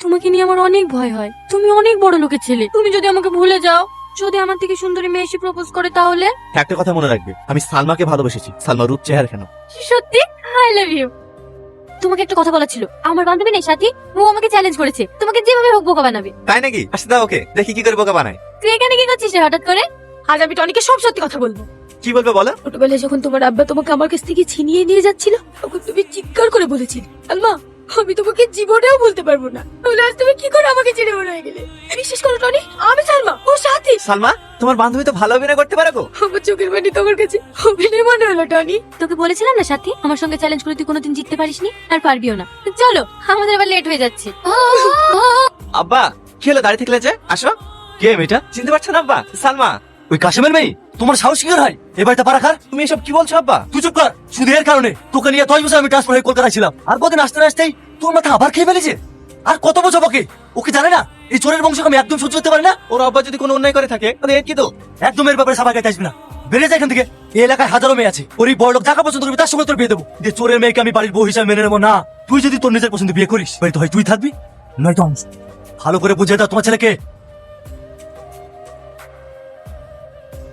তোমাকে নিয়ে আমার অনেক ভয় হয়। তুমি অনেক বড় লোকের ছেলে, তুমি যদি আমাকে ভুলে যাও, যদি আমার থেকে সুন্দরী মেয়ে এসে প্রপোজ করে তাহলে? একটা কথা মনে রাখবে, আমি সালমাকে ভালোবেসেছি। সালমা রূপ চেহারা কেন। সত্যি? I love you. তোমাকে একটা কথা বলা ছিল, আমার বান্ধবী নেই সাথী, ও আমাকে চ্যালেঞ্জ করেছে তোমাকে যেভাবে হোক বোকা বানাবে। তাই নাকি? আসতে দাও ওকে, দেখি কি করে বোকা বানায়। তুই এখানে কি করছিস রে হঠাৎ করে? আজ আমি টনিকে সব সত্যি কথা বলবো। কি বলবে বলো? ছোটবেলায় যখন তোমার আব্বা তোমাকে আমার কাছ থেকে ছিনিয়ে নিয়ে যাচ্ছিল, তখন তুমি চিৎকার করে বলেছিলে, আলমা আমি তোমাকে জীবনেও বলতে পারবো না। তাহলে আজ তুমি কি করে আমাকে ছেড়ে বলে গেলে? বিশেষ করে টনি, আমি সালমা, ও সাথী। সালমা, তোমার বান্ধবী তো ভালো অভিনয় করতে পারে গো। আমার চোখের পানি তোমার কাছে অভিনয় মনে হলো টনি। তোকে বলেছিলাম না সাথী, আমার সঙ্গে চ্যালেঞ্জ করে তুই কোনোদিন জিততে পারিসনি, আর পারবিও না। চলো, আমাদের আবার লেট হয়ে যাচ্ছে। আব্বা, কি হলো দাঁড়িয়ে থাকলে যে? আসো। কে মেয়েটা? চিনতে পারছো না আব্বা? সালমা। ওই কাশেমের মেয়ে? তোমার সাহস কি করে হয় এ বাড়িতে পারা খার? তুমি এসব কি বলছো আব্বা? তুই চুপ কর। শুধু এর কারণে তোকে নিয়ে 10 বছর আমি ট্রান্সফার হয়ে কলকাতায় ছিলাম, আর কদিন আসতে না আসতেই তোর মাথা আবার খেয়ে ফেলেছে। আর কত বছর ওকে ওকে জানে না এই চোরের বংশকে আমি একদম সহ্য করতে পারি না। ওর আব্বা যদি কোনো অন্যায় করে থাকে তাহলে এর কি তো? একদম এর ব্যাপারে সবার কাছে আসবি না, বেরিয়ে যায় এখান থেকে। এই এলাকায় হাজারো মেয়ে আছে, ওর এই বড় লোক টাকা পছন্দ করবি, তার সঙ্গে তোর বিয়ে দেবো। যে চোরের মেয়েকে আমি বাড়ির বউ হিসাবে মেনে নেবো না। তুই যদি তোর নিজের পছন্দ বিয়ে করিস, তো হয় তুই থাকবি, নয়তো আমি। ভালো করে বুঝিয়ে দাও তোমার ছেলেকে।